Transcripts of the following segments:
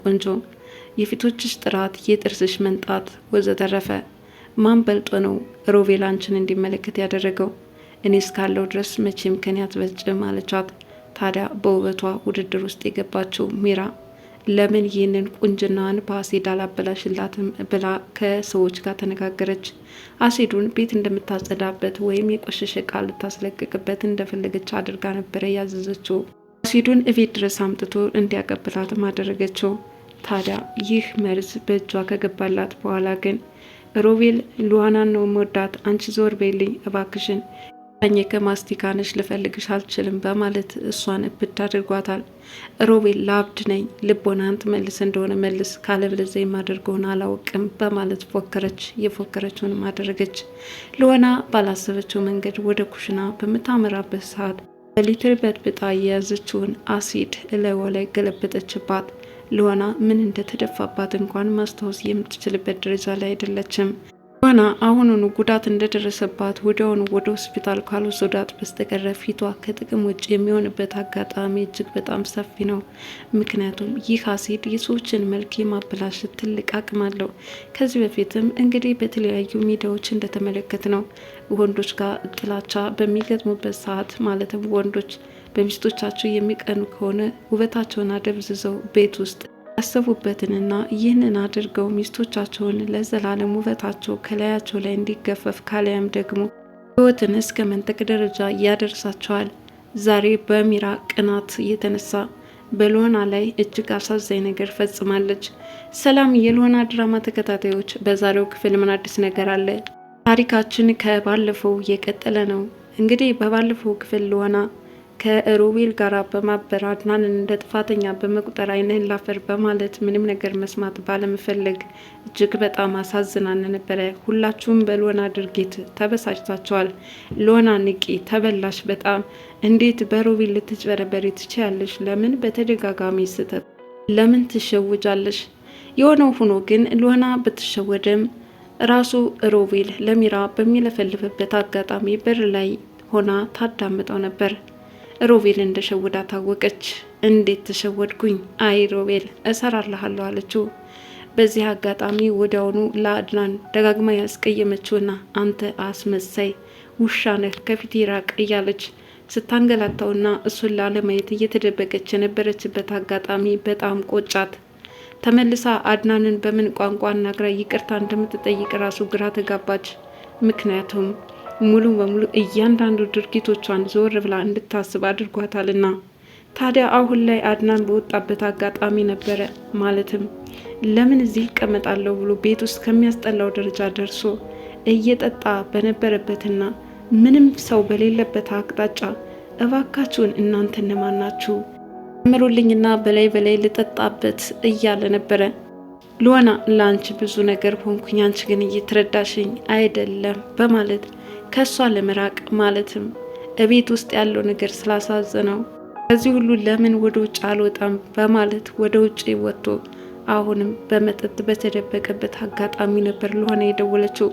ቆንጆ የፊቶችሽ ጥራት፣ የጥርስሽ መንጣት ወዘተረፈ ማን በልጦ ነው ሮቤል አንቺን እንዲመለከት ያደረገው? እኔ እስካለው ድረስ መቼም ከኔ አትበልጭም አለቻት። ታዲያ በውበቷ ውድድር ውስጥ የገባችው ሚራ ለምን ይህንን ቁንጅናዋን በአሲድ አላበላሽላትም ብላ ከሰዎች ጋር ተነጋገረች። አሲዱን ቤት እንደምታጸዳበት ወይም የቆሸሸ ዕቃ ልታስለቅቅበት እንደፈለገች አድርጋ ነበረ ያዘዘችው። አሲዱን እቤት ድረስ አምጥቶ እንዲያቀብላትም አደረገችው። ታዲያ ይህ መርዝ በእጇ ከገባላት በኋላ ግን ሮቤል ሉዋናን ነው መወዳት፣ አንቺ ዞር በይልኝ እባክሽን፣ ዳኘ ከማስቲካ ነሽ፣ ልፈልግሽ አልችልም በማለት እሷን እብድ አድርጓታል። ሮቤል ላብድ ነኝ፣ ልቦናን ትመልስ እንደሆነ መልስ፣ ካለበለዚያ የማደርገውን አላውቅም በማለት ፎከረች። የፎከረችውንም አደረገች። ሉዋና ባላሰበችው መንገድ ወደ ኩሽና በምታመራበት ሰዓት በሊትር በጥብጣ የያዘችውን አሲድ እላይዋ ላይ ገለበጠችባት። ሉዋና ምን እንደተደፋባት እንኳን ማስታወስ የምትችልበት ደረጃ ላይ አይደለችም። ሉዋና አሁኑኑ ጉዳት እንደደረሰባት ወዲያውኑ ወደ ሆስፒታል ካልወሰዳት በስተቀር ፊቷ ከጥቅም ውጭ የሚሆንበት አጋጣሚ እጅግ በጣም ሰፊ ነው። ምክንያቱም ይህ አሲድ የሰዎችን መልክ የማበላሸት ትልቅ አቅም አለው። ከዚህ በፊትም እንግዲህ በተለያዩ ሚዲያዎች እንደተመለከት ነው ወንዶች ጋር ጥላቻ በሚገጥሙበት ሰዓት ማለትም ወንዶች በሚስቶቻቸው የሚቀኑ ከሆነ ውበታቸውን አደብዝዘው ቤት ውስጥ ያሰቡበትንና ይህንን አድርገው ሚስቶቻቸውን ለዘላለም ውበታቸው ከላያቸው ላይ እንዲገፈፍ ካሊያም ደግሞ ሕይወትን እስከ መንጠቅ ደረጃ ያደርሳቸዋል። ዛሬ በሚራ ቅናት የተነሳ በሉዋና ላይ እጅግ አሳዛኝ ነገር ፈጽማለች። ሰላም የሉዋና ድራማ ተከታታዮች፣ በዛሬው ክፍል ምን አዲስ ነገር አለ? ታሪካችን ከባለፈው የቀጠለ ነው። እንግዲህ በባለፈው ክፍል ሉዋና ከሮቤል ጋር በማበር አድናንን እንደ ጥፋተኛ በመቁጠር ዓይንህን ላፈር በማለት ምንም ነገር መስማት ባለመፈለግ እጅግ በጣም አሳዝናን ነበረ። ሁላችሁም በሉዋና ድርጊት ተበሳጭታችኋል። ሉዋና ንቂ፣ ተበላሽ በጣም እንዴት በሮቤል ልትጭበረበሪ ትችያለሽ? ለምን በተደጋጋሚ ስህተት ለምን ትሸውጃለሽ? የሆነው ሆኖ ግን ሉዋና ብትሸወደም ራሱ ሮቤል ለሚራ በሚለፈልፍበት አጋጣሚ በር ላይ ሆና ታዳምጠው ነበር። ሮቤል እንደሸወዳ ታወቀች። እንዴት ተሸወድኩኝ? አይ ሮቤል እሰራልሃለሁ አለችው። በዚህ አጋጣሚ ወዲያውኑ ለአድናን ደጋግማ ያስቀየመችውና አንተ አስመሳይ ውሻ ነህ ከፊት ይራቅ እያለች ስታንገላታውና እሱን ላለማየት እየተደበቀች የነበረችበት አጋጣሚ በጣም ቆጫት። ተመልሳ አድናንን በምን ቋንቋ አናግራ ይቅርታ እንደምትጠይቅ ራሱ ግራ ተጋባች። ምክንያቱም ሙሉ በሙሉ እያንዳንዱ ድርጊቶቿን ዞር ብላ እንድታስብ አድርጓታልና። ታዲያ አሁን ላይ አድናን በወጣበት አጋጣሚ ነበረ ማለትም ለምን እዚህ ይቀመጣለሁ ብሎ ቤት ውስጥ ከሚያስጠላው ደረጃ ደርሶ እየጠጣ በነበረበትና ምንም ሰው በሌለበት አቅጣጫ እባካችሁን እናንተ እነማን ናችሁ ምሩልኝና በላይ በላይ ልጠጣበት እያለ ነበረ። ሉዋና ለአንቺ ብዙ ነገር ሆንኩኝ፣ አንቺ ግን እየተረዳሽኝ አይደለም በማለት ከሷ ለመራቅ ማለትም እቤት ውስጥ ያለው ነገር ስላሳዘነው ከዚህ ሁሉ ለምን ወደ ውጭ አልወጣም በማለት ወደ ውጭ ወጥቶ አሁንም በመጠጥ በተደበቀበት አጋጣሚ ነበር ሉዋና የደወለችው።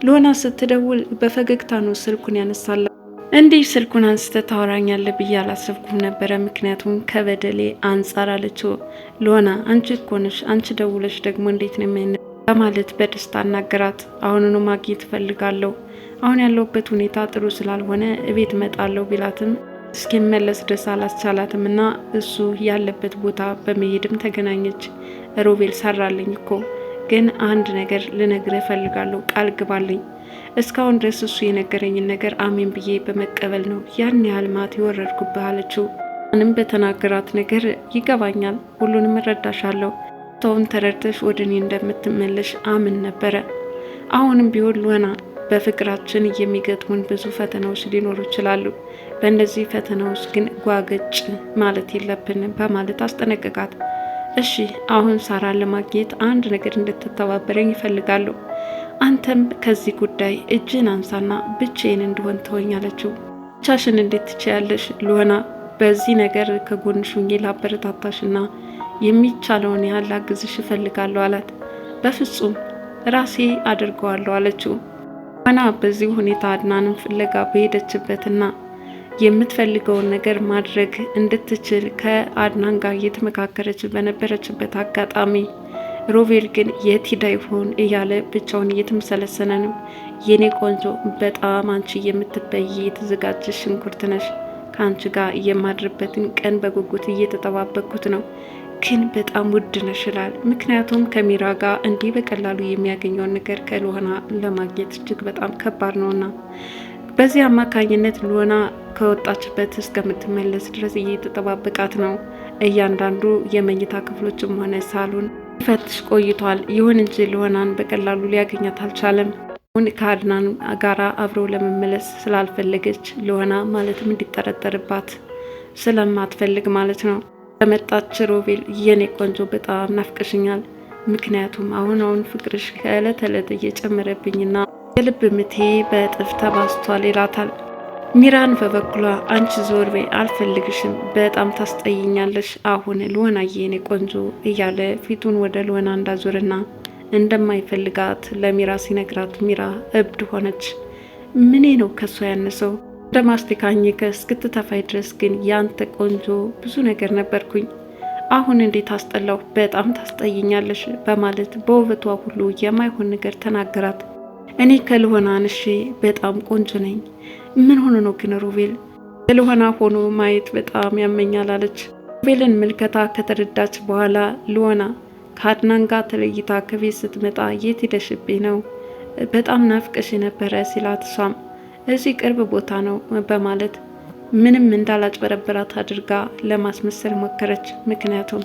ሉዋና ስትደውል በፈገግታ ነው ስልኩን ያነሳላ። እንዲህ ስልኩን አንስተ ታወራኛለህ ብዬ አላሰብኩም ነበረ፣ ምክንያቱም ከበደሌ አንጻር አለችው። ሉዋና አንቺ እኮ ነሽ፣ አንቺ ደውለሽ ደግሞ እንዴት ነው የምን በማለት በደስታ አናገራት። አሁኑኑ ማግኘት እፈልጋለሁ፣ አሁን ያለውበት ሁኔታ ጥሩ ስላልሆነ እቤት እመጣለሁ ቢላትም እስኪመለስ ድረስ አላስቻላትም እና እሱ ያለበት ቦታ በመሄድም ተገናኘች። ሮቤል ሰራልኝ እኮ ግን አንድ ነገር ልነግርህ እፈልጋለሁ፣ ቃል ግባልኝ። እስካሁን ድረስ እሱ የነገረኝን ነገር አሜን ብዬ በመቀበል ነው ያን ያህል ማት የወረድኩብህ አለችው። ምንም በተናገራት ነገር ይገባኛል፣ ሁሉንም እረዳሻለሁ፣ ተውን ተረድተሽ ወደ እኔ እንደምትመለሽ አምን ነበረ። አሁንም ቢሆን ሉዋና በፍቅራችን የሚገጥሙን ብዙ ፈተናዎች ሊኖሩ ይችላሉ። በእነዚህ ፈተናዎች ግን ጓገጭ ማለት የለብንም በማለት አስጠነቀቃት። እሺ አሁን ሳራን ለማግኘት አንድ ነገር እንድትተባበረኝ ይፈልጋለሁ። አንተም ከዚህ ጉዳይ እጅን አንሳና ብቻዬን እንደሆን ተወኝ አለችው። ብቻሽን እንዴት ትችያለሽ ሉዋና? በዚህ ነገር ከጎንሽ ሆኜ ላበረታታሽና የሚቻለውን ያህል ላግዝሽ እፈልጋለሁ አላት። በፍጹም ራሴ አድርገዋለሁ አለችው። ሉዋና በዚህ ሁኔታ አድናንን ፍለጋ በሄደችበትና የምትፈልገውን ነገር ማድረግ እንድትችል ከአድናን ጋር እየተመካከረች በነበረችበት አጋጣሚ ሮቤል ግን የት ሂዳ ይሆን እያለ ብቻውን እየተመሰለሰነ ነው። የኔ ቆንጆ በጣም አንቺ የምትበይ የተዘጋጀሽ ሽንኩርት ነሽ። ከአንቺ ጋር የማድርበትን ቀን በጉጉት እየተጠባበቅኩት ነው፣ ግን በጣም ውድ ነሽ ይላል። ምክንያቱም ከሚራ ጋር እንዲህ በቀላሉ የሚያገኘውን ነገር ከሉና ለማግኘት እጅግ በጣም ከባድ ነውና በዚህ አማካኝነት ሉና ከወጣችበት እስከምትመለስ ድረስ እየተጠባበቃት ነው። እያንዳንዱ የመኝታ ክፍሎችም ሆነ ሳሎን ይፈትሽ ቆይቷል። ይሁን እንጂ ሉናን በቀላሉ ሊያገኛት አልቻለም። አሁን ከአድናን ጋራ አብረው ለመመለስ ስላልፈለገች ሉና ማለትም እንዲጠረጠርባት ስለማትፈልግ ማለት ነው። ለመጣች ሮቤል የኔ ቆንጆ በጣም ናፍቀሽኛል፣ ምክንያቱም አሁን ፍቅርሽ ከእለት እለት እየጨመረብኝና የልብ ምቴ በእጥፍ ተባስቷል ይላታል። ሚራን በበኩሏ አንቺ ዞር በይ አልፈልግሽም፣ በጣም ታስጠይኛለሽ፣ አሁን ሉና የኔ ቆንጆ እያለ ፊቱን ወደ ሉና እንዳዞርና እንደማይፈልጋት ለሚራ ሲነግራት ሚራ እብድ ሆነች። ምኔ ነው ከሷ ያነሰው? እንደ ማስቲካኝ እስክትተፋይ ድረስ ግን ያንተ ቆንጆ ብዙ ነገር ነበርኩኝ፣ አሁን እንዴት አስጠላሁ፣ በጣም ታስጠይኛለሽ በማለት በውበቷ ሁሉ የማይሆን ነገር ተናገራት። እኔ ከልሆና አንሺ በጣም ቆንጆ ነኝ። ምን ሆኖ ነው ግን ሮቤል? ልሆና ሆኖ ማየት በጣም ያመኛል አለች። ሮቤልን ምልከታ ከተረዳች በኋላ ልሆና ከአድናን ጋር ተለይታ ከቤት ስትመጣ የት ሄደሽብኝ ነው? በጣም ናፍቀሽ ነበረ ሲላት እሷም እዚህ ቅርብ ቦታ ነው በማለት ምንም እንዳላጭበረበራት አድርጋ ለማስመሰል ሞከረች። ምክንያቱም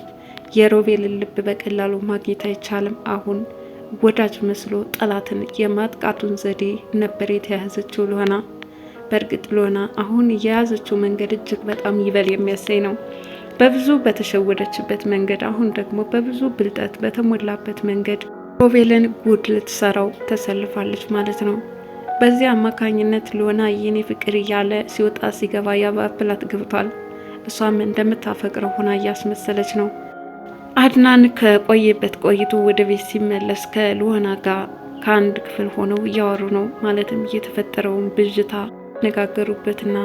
የሮቤልን ልብ በቀላሉ ማግኘት አይቻልም። አሁን ወዳጅ መስሎ ጠላትን የማጥቃቱን ዘዴ ነበር የተያዘችው ሉና። በእርግጥ ሉና አሁን የያዘችው መንገድ እጅግ በጣም ይበል የሚያሰኝ ነው። በብዙ በተሸወደችበት መንገድ አሁን ደግሞ በብዙ ብልጠት በተሞላበት መንገድ ሮቤልን ጉድ ልትሰራው ተሰልፋለች ማለት ነው። በዚህ አማካኝነት ሉና የኔ ፍቅር እያለ ሲወጣ ሲገባ ያባብላት ገብቷል። እሷም እንደምታፈቅረው ሆና እያስመሰለች ነው። አድናን ከቆየበት ቆይቶ ወደ ቤት ሲመለስ ከሉና ጋር ከአንድ ክፍል ሆነው እያወሩ ነው። ማለትም የተፈጠረውን ብዥታ ነጋገሩበትና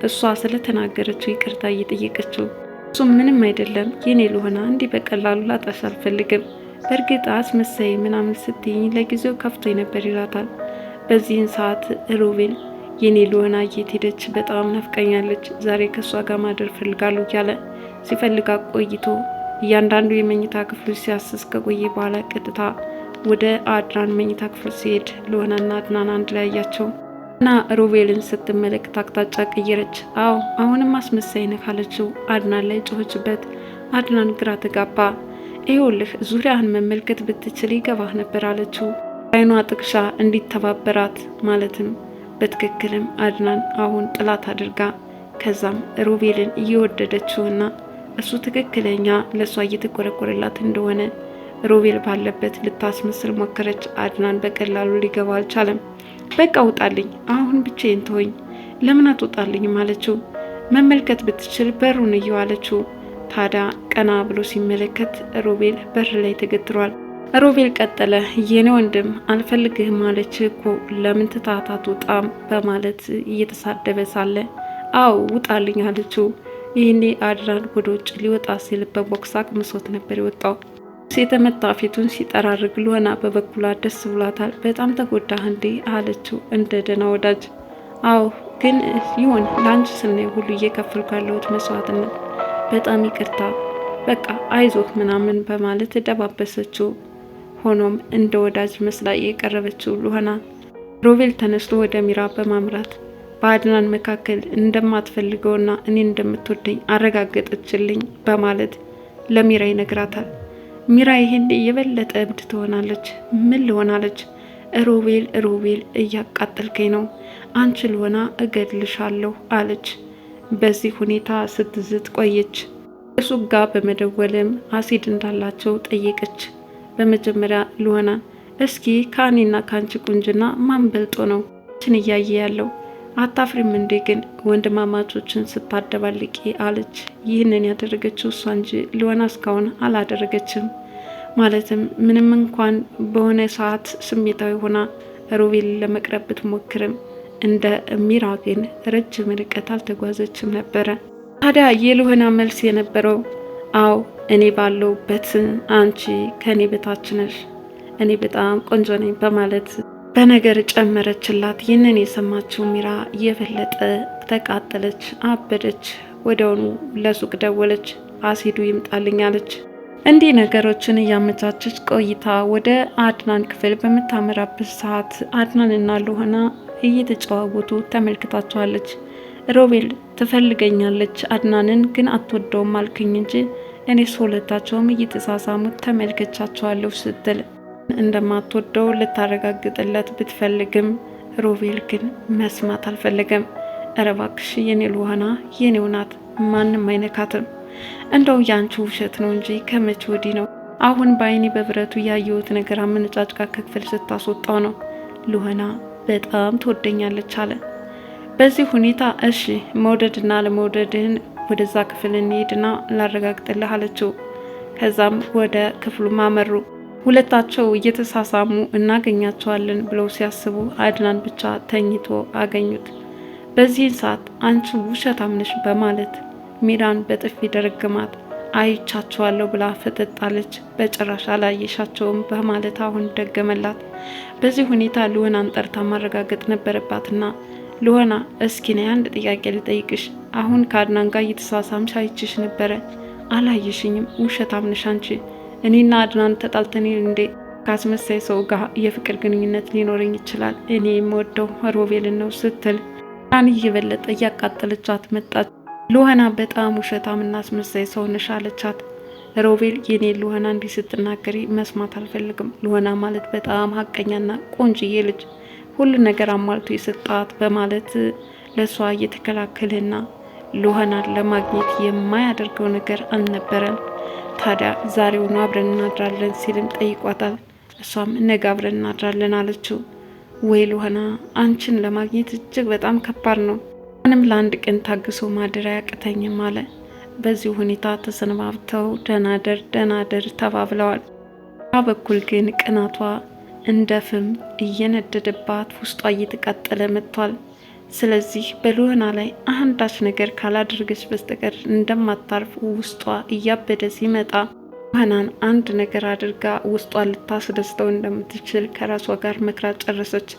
እሷ ስለተናገረችው ይቅርታ እየጠየቀችው እሱም ምንም አይደለም የኔ ሉና እንዲህ በቀላሉ ላጣሽ አልፈልግም፣ በእርግጥ አስመሳይ ምናምን ስትይኝ ለጊዜው ከፍቶኝ ነበር ይላታል። በዚህን ሰዓት ሮቤል የኔ ሉና የት ሄደች? በጣም ናፍቀኛለች፣ ዛሬ ከእሷ ጋር ማደር ፈልጋሉ እያለ ሲፈልጋ ቆይቶ እያንዳንዱ የመኝታ ክፍሎች ሲያስስ ከቆየ በኋላ ቀጥታ ወደ አድናን መኝታ ክፍል ሲሄድ ሉናና አድናን አንድ ላይ ያያቸው እና ሮቤልን ስትመለከት አቅጣጫ ቀየረች። አዎ አሁንም አስመሳይ ነህ አለችው። አድናን ላይ ጮኸችበት። አድናን ግራ ተጋባ። ይኸውልህ ዙሪያህን መመልከት ብትችል ይገባህ ነበር አለችው። አይኗ ጥቅሻ እንዲተባበራት ማለትም በትክክልም አድናን አሁን ጥላት አድርጋ ከዛም ሮቤልን እየወደደችውና እሱ ትክክለኛ ለእሷ እየተቆረቆረላት እንደሆነ ሮቤል ባለበት ልታስመስል ሞከረች። አድናን በቀላሉ ሊገባ አልቻለም። በቃ ውጣልኝ፣ አሁን ብቻዬን ተወኝ፣ ለምን አትወጣልኝም አለችው። መመልከት ብትችል በሩን እየዋለችው። ታዲያ ቀና ብሎ ሲመለከት ሮቤል በር ላይ ተገትሯል። ሮቤል ቀጠለ። የኔ ወንድም አልፈልግህም አለች እኮ ለምን ትታት አትወጣም በማለት እየተሳደበ ሳለ አዎ ውጣልኝ አለችው። ይህኔ አድናን ወደ ውጭ ሊወጣ ሲል በቦክስ አቅምሶት ነበር የወጣው። የተመታ ፊቱን ሲጠራርግ ሉና በበኩሏ ደስ ብሏታል። በጣም ተጎዳህ እንዴ አለችው እንደ ደህና ወዳጅ። አዎ ግን ይሁን ለአንቺ ስናይ ሁሉ እየከፈልኩ ያለሁት መስዋዕትነት በጣም ይቅርታ፣ በቃ አይዞህ ምናምን በማለት ደባበሰችው። ሆኖም እንደ ወዳጅ መስላ የቀረበችው ሉና ሮቤል ተነስቶ ወደ ሚራ በማምራት በአድናን መካከል እንደማትፈልገውና እኔ እንደምትወደኝ አረጋገጠችልኝ በማለት ለሚራ ይነግራታል። ሚራ ይሄን የበለጠ እብድ ትሆናለች። ምን ልሆናለች? ሮቤል እያቃጠልከኝ ነው፣ አንቺ ሉና እገድልሻለሁ አለች። በዚህ ሁኔታ ስትዝት ቆየች። እሱ ጋር በመደወልም አሲድ እንዳላቸው ጠየቀች። በመጀመሪያ ሉና እስኪ ከእኔና ከአንቺ ቁንጅና ማን በልጦ ነው ችን እያየ ያለው? አታፍሪም እንዴ ግን ወንድማማቾችን ስታደባልቂ አለች። ይህንን ያደረገችው እሷ እንጂ ሉና እስካሁን አላደረገችም። ማለትም ምንም እንኳን በሆነ ሰዓት ስሜታዊ ሆና ሮቤል ለመቅረብ ብትሞክርም እንደ ሚራ ግን ረጅም ርቀት አልተጓዘችም ነበረ። ታዲያ የሉህና መልስ የነበረው አዎ እኔ ባለሁበት አንቺ ከኔ በታች ነሽ፣ እኔ በጣም ቆንጆ ነኝ በማለት በነገር ጨመረችላት። ይህንን የሰማችው ሚራ የበለጠ ተቃጠለች፣ አበደች። ወዲያውኑ ለሱቅ ደወለች። አሲዱ ይምጣልኝ አለች። እንዲህ ነገሮችን እያመቻቸች ቆይታ ወደ አድናን ክፍል በምታመራበት ሰዓት አድናንና ሉህና እየተጨዋወቱ ተመልክታቸዋለች። ሮቤል ትፈልገኛለች፣ አድናንን ግን አትወደውም አልክኝ እንጂ እኔ ሁለታቸውም እየተሳሳሙት ተመልክቻቸዋለሁ ስትል እንደማትወደው ልታረጋግጥለት ብትፈልግም ሮቤል ግን መስማት አልፈለገም። እረ እባክሽ የኔ ሉህና የኔው ናት፣ ማንም አይነካትም። እንደው ያንቺ ውሸት ነው እንጂ ከመቼ ወዲህ ነው? አሁን በአይኔ በብረቱ ያየሁት ነገር አመነጫጭቃ ከክፍል ስታስወጣው ነው። ሉህና በጣም ትወደኛለች አለ። በዚህ ሁኔታ እሺ መውደድና ለመውደድህን ወደዛ ክፍል እንሄድና ላረጋግጥልህ አለችው። ከዛም ወደ ክፍሉ ማመሩ። ሁለታቸው እየተሳሳሙ እናገኛቸዋለን ብለው ሲያስቡ አድናን ብቻ ተኝቶ አገኙት። በዚህን ሰዓት አንቺ ውሸታም ነሽ በማለት ሚራን በጥፊ ደረገማት። አይቻቸዋለሁ ብላ ፍጥጣለች። በጭራሽ አላየሻቸውም በማለት አሁን ደገመላት። በዚህ ሁኔታ ሉህናን ጠርታ ማረጋገጥ ነበረባትና ሉህና እስኪ ነይ አንድ ጥያቄ ልጠይቅሽ። አሁን ከአድናን ጋር እየተሳሳምሽ አይችሽ ነበረ፣ አላየሽኝም፣ ውሸታም ነሽ አንቺ። እኔና አድናን ተጣልተን እንዴ? ካስመሳይ ሰው ጋር የፍቅር ግንኙነት ሊኖረኝ ይችላል፣ እኔ የምወደው ሮቤልን ነው ስትል ያን እየበለጠ እያቃጠለቻት መጣች። ሉህና በጣም ውሸታምና አስመሳይ ሰው ነሽ አለቻት። ሮቤል የኔ ሉህና እንዲህ ስትናገሪ መስማት አልፈልግም። ሉህና ማለት በጣም ሀቀኛና ቆንጅዬ ልጅ፣ ሁሉ ነገር አሟልቶ የሰጣት በማለት ለሷ እየተከላከለና ሉህናን ለማግኘት የማያደርገው ነገር አልነበረም። ታዲያ ዛሬውኑ አብረን እናድራለን ሲልም ጠይቋታል። እሷም ነገ አብረን እናድራለን አለችው። ወይ ሉህና አንቺን ለማግኘት እጅግ በጣም ከባድ ነው፣ ምንም ለአንድ ቀን ታግሶ ማደር አያቅተኝም አለ። በዚህ ሁኔታ ተሰነባብተው ደናደር ተባብለዋል። በኩል ግን ቅናቷ እንደ ፍም እየነደደባት ውስጧ እየተቃጠለ መጥቷል። ስለዚህ በሉህና ላይ አንዳች ነገር ካላደረገች በስተቀር እንደማታርፍ ውስጧ እያበደ ሲመጣ ሉህናን አንድ ነገር አድርጋ ውስጧ ልታስደስተው እንደምትችል ከራሷ ጋር መክራ ጨረሰች።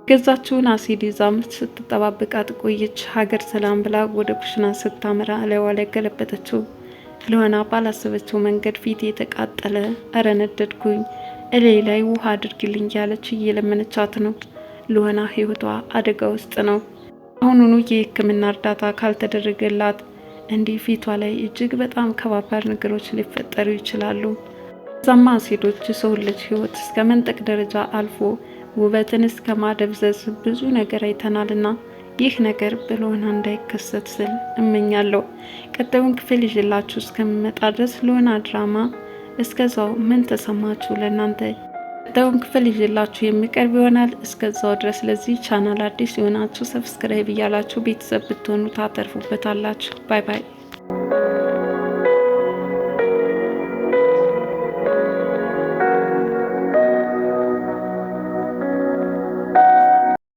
ገዛችውን አሲድ ይዛም ስትጠባበቃት ቆየች። ሀገር ሰላም ብላ ወደ ኩሽና ስታመራ ላይዋ ላይ ገለበጠችው። ሉህና ባላሰበችው መንገድ ፊት የተቃጠለ እረ ነደድኩኝ፣ እላይ ላይ ውሃ አድርግልኝ ያለች እየለመነቻት ነው። ሉህና ህይወቷ አደጋ ውስጥ ነው። አሁኑኑ የሕክምና እርዳታ ካልተደረገላት እንዲህ ፊቷ ላይ እጅግ በጣም ከባባድ ነገሮች ሊፈጠሩ ይችላሉ። ዛማ አሲዶች ሰው ልጅ ህይወት እስከ መንጠቅ ደረጃ አልፎ ውበትን እስከ ማደብዘዝ ብዙ ነገር አይተናልና ይህ ነገር በሉህና እንዳይከሰት ስል እመኛለሁ። ቀጣዩን ክፍል ይዤላችሁ እስከምመጣ ድረስ ሉህና ድራማ እስከዛው ምን ተሰማችሁ ለእናንተ? ቀጣዩን ክፍል ይዤላችሁ የሚቀርብ ይሆናል። እስከዛው ድረስ ለዚህ ቻናል አዲስ የሆናችሁ ሰብስክራይብ እያላችሁ ቤተሰብ ብትሆኑ ታተርፉበታላችሁ። ባይ ባይ።